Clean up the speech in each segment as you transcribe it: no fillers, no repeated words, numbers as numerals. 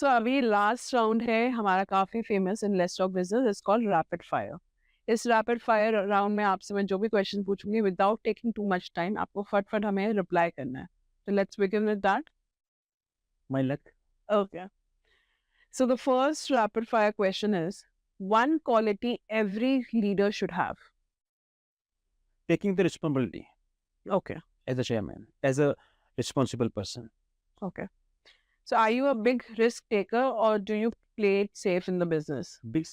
सो अभी last round है हमारा काफ़ी famous in let's talk business is called rapid fire. इस रैपिड फायर राउंड में आपसे मैं जो भी क्वेश्चन पूछूंगी without taking too much time आपको फटाफट हमें रिप्लाई करना है। तो let's begin with that. My luck. Okay, so the first rapid fire question is one quality every leader should have. Taking the responsibility okay as a chairman, as a responsible person. Okay, so are you a big risk taker और do you play it safe in the business? Big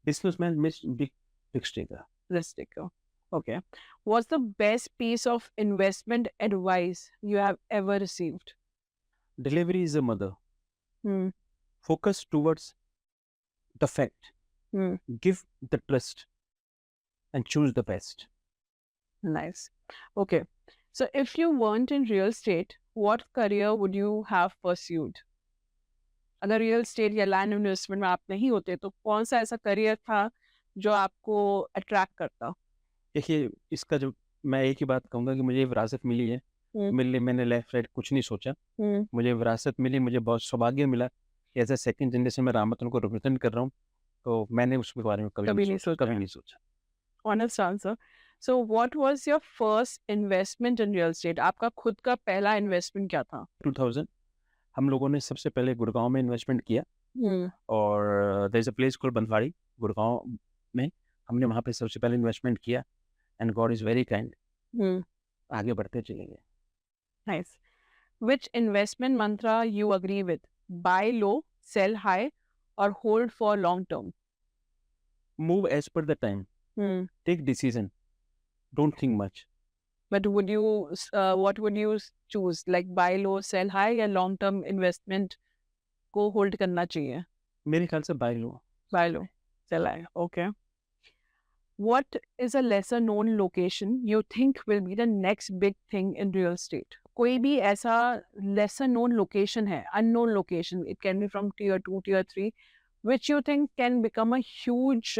businessman means big taker. Risk taker. Okay. What's the best piece of investment advice you have ever received? Delivery is a mother. Hmm. Focus towards the fact. Hmm. Give the trust and choose the best. Nice. Okay. So if you weren't in real estate, what career would you have pursued? अगर real estate या land investment में आप नहीं होते तो कौन सा ऐसा करियर था जो आपको अट्रैक्ट करता? देखिए, इसका जो मैं एक ही बात कहूँगा कि मुझे विरासत मिली है। मेरे लिए मैंने लेफ्ट राइट कुछ नहीं सोचा। मुझे विरासत मिली, मुझे बहुत सौभाग्य मिला कि एज ए सेकंड जनरेशन में रामरतन को रिप्रेजेंट कर रहा हूँ। तो मैंने उसके बारे में कभी नहीं सोचा। Honest answer. So what was your first investment in real estate? आपका खुद का पहला इन्वेस्टमेंट क्या था? 2000 हम लोगों ने सबसे पहले गुड़गांव में इन्वेस्टमेंट किया और there is a place called Banwari Gurgaon में। हमने वहाँ पे सबसे पहले इन्वेस्टमेंट किया and God is very kind. आगे बढ़ते चले गए। Nice. Which investment mantra you agree with? Buy low, sell high, or hold for long term? Move as per the time, take decision, don't think much. But what would you choose? Like buy low, sell high, या long term investment को hold करना चाहिए? मेरे ख्याल से bye low. Buy low, sell high. Okay. What is a lesser known location you think will be the next big thing in real estate? कोई भी ऐसा lesser known location है, unknown location, it can be from tier 2, tier 3, which you think can become a huge,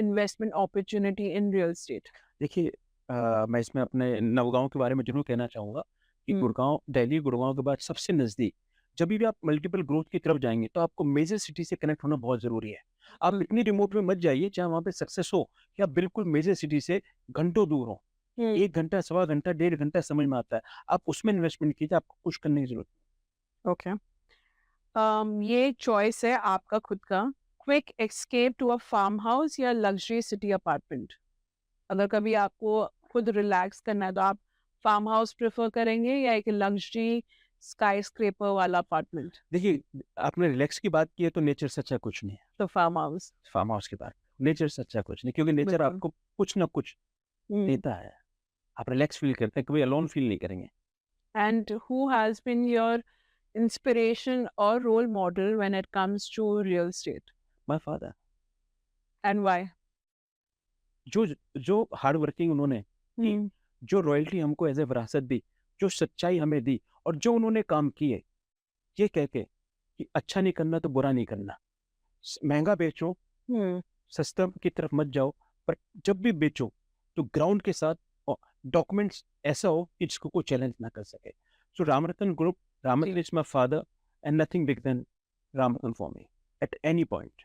investment opportunity in real estate? देखिए, मैं इसमें अपने नवगांव के बारे में जरूर कहना चाहूँगा कि गुड़गांव, दिल्ली गुड़गांव के बाद सबसे नज़दीक जब भी आप मल्टीपल ग्रोथ की तरफ जाएंगे तो आपको मेजर सिटी से कनेक्ट होना बहुत ज़रूरी है। आप इतनी रिमोट में मत जाइए जहाँ वहाँ पे सक्सेस हो कि आप बिल्कुल मेजर सिटी से घंटों दूर हो। 1 घंटा, सवा घंटा, 1.5 घंटा समझ में आता है। आप उसमें इन्वेस्टमेंट कीजिए, आपको कुछ करने की जरूरत नहीं। ओके, ये चॉइस है आपका खुद का। Quick escape to a farm house या लग्जरी सिटी अपार्टमेंट? अगर कभी आपको खुद रिलैक्स करना है तो आप फार्म हाउस प्रेफर करेंगे या एक लग्जरी स्काई स्क्रेपर वाला अपार्टमेंट? देखिए, आपने रिलैक्स की बात की है तो नेचर से अच्छा कुछ नहीं है। तो फार्म हाउस। फार्म हाउस की बात, नेचर से अच्छा कुछ नहीं, क्योंकि नेचर बिल्कुल। आपको कुछ ना कुछ देता है। आप रिलैक्स फील करते हैं, कभी अलोन फील नहीं करेंगे। And who has been your inspiration or role model when it comes to real estate? My father. And why? जो जो हार्ड वर्किंग उन्होंने की, जो रॉयल्टी हमको एज ए विरासत दी, जो सच्चाई हमें दी और जो उन्होंने काम किए, ये कह के कि अच्छा नहीं करना तो बुरा नहीं करना, महंगा बेचो, सस्ता की तरफ मत जाओ, पर जब भी बेचो तो ग्राउंड के साथ डॉक्यूमेंट्स ऐसा हो कि जिसको कोई चैलेंज ना कर सके। So Ramratan group, Ramratan is my father and nothing big than Ramratan for me at any point.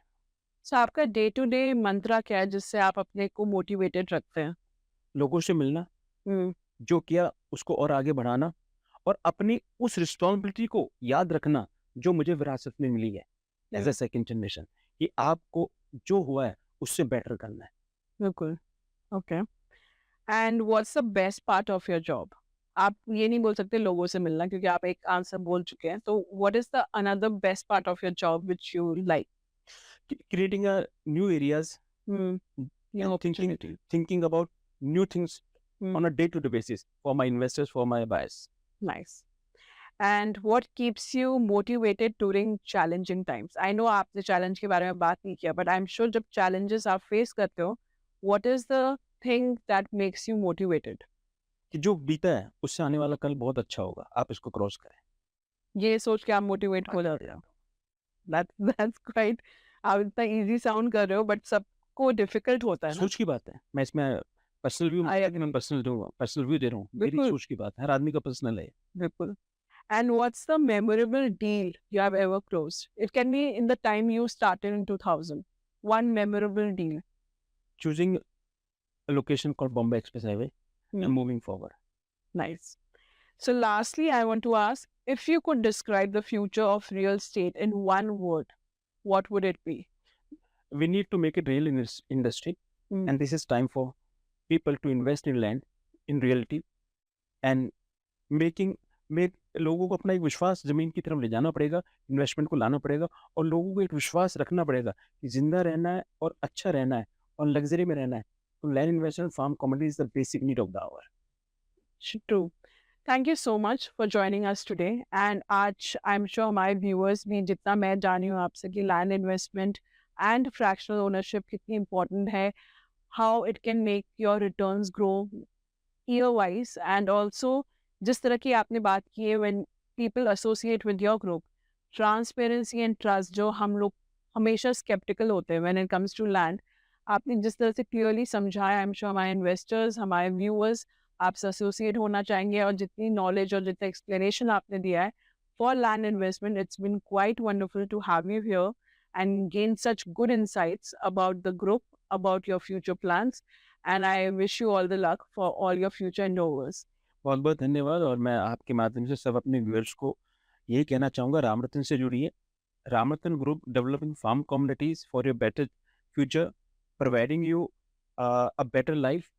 So आपका डे टू डे मंत्रा क्या है जिससे आप अपने को मोटिवेटेड रखते हैं? लोगों से मिलना, जो किया उसको और आगे बढ़ाना और अपनी उस रिस्पॉन्सिबिलिटी को याद रखना जो मुझे विरासत में मिली है एज ए सेकंड जनरेशन, कि आपको जो हुआ है उससे बेटर करना है। बिल्कुल। Okay, and what's the best part of your job? आप ये नहीं बोल सकते लोगों से मिलना क्योंकि आप एक आंसर बोल चुके हैं, तो what is the another best part of your job which you like? Creating a new areas, thinking about new things on a day-to-day basis for my investors, for my buyers. Nice. And what keeps you motivated during challenging times? I know आपने challenge के बारे में बात नहीं किया, but I'm sure जब challenges आप face करते हो, what is the thing that makes you motivated? कि जो बीता है उससे आने वाला कल बहुत अच्छा होगा, आप इसको क्रॉस करें। ये सोच के आप मोटिवेट हो जाते हो। That's quite, आप इतना easy sound कर रहे हो, but सबको difficult होता है ना? सोच की बात है। मैं इसमें पर्सनल व्यू दे रहा हूँ, मेरी सोच की बात है। हर आदमी का पर्सनल है। बिल्कुल। And what's the memorable deal you have ever closed? It can be in the time you started in 2000. One memorable deal. Choosing a location called Bombay Express Highway and moving forward. Nice. So lastly, I want to ask, if you could describe the future of real estate in one word, what would it be? We need to make it real in this industry, and this is time for people to invest in land, in realty, and make लोगों को अपना एक विश्वास जमीन की तरफ ले जाना पड़ेगा, इन्वेस्टमेंट को लाना पड़ेगा और लोगों को एक विश्वास रखना पड़ेगा कि जिंदा रहना है और अच्छा रहना है और लग्जरी में रहना है, तो land investment farm commodity is the basic need of the hour. True. Thank you so much for joining us today. And आज I'm sure my viewers भी जितना मैं जानी हूँ आपसे कि land investment and fractional ownership कितनी important है, how it can make your returns grow year wise, and also जिस तरह की आपने बात की है when people associate with your group, transparency and trust जो हम लोग हमेशा skeptical होते हैं when it comes to land, आपने जिस तरह से clearly समझाया, I'm sure हमारे investors, हमारे viewers आपसे associate होना चाहेंगे, और जितनी knowledge और जितना explanation आपने दिया है for land investment, it's been quite wonderful to have you here and gain such good insights about the group, about your future plans, and I wish you all the luck for all your future endeavors. बहुत बहुत धन्यवाद. और मैं आपके माध्यम से सब अपने व्यूअर्स को यही कहना चाहूँगा, रामरतन से जुड़िए. Ramratan group developing farm communities for your better future, providing you a better life.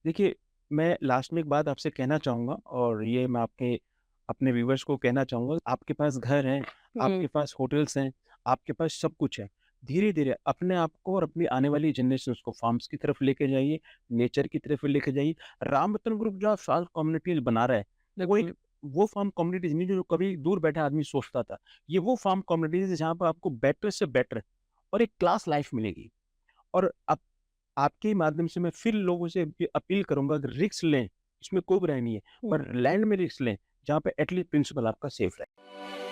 देखिए, मैं लास्ट में एक बात आपसे कहना चाहूँगा, और ये मैं अपने व्यूअर्स को कहना चाहूँगा, आपके पास घर हैं, आपके पास होटल्स हैं, आपके पास सब कुछ है. धीरे धीरे अपने आप को और अपनी आने वाली जनरेशन को फार्म्स की तरफ लेके जाइए, नेचर की तरफ लेके जाइए. रामरतन ग्रुप जो फार्म कम्युनिटीज बना रहा है, वो फार्म कम्युनिटीज नहीं जो कभी दूर बैठा आदमी सोचता था. ये वो फार्म कम्युनिटीज है जहाँ पर आपको बेटर से बेटर और एक क्लास लाइफ मिलेगी. और अब आपके माध्यम से मैं फिर लोगों से अपील करूंगा कि रिस्क लें, इसमें कोई बुराई नहीं है, पर लैंड में रिस्क लें जहाँ पे एटलीस्ट प्रिंसिपल आपका सेफ रहे.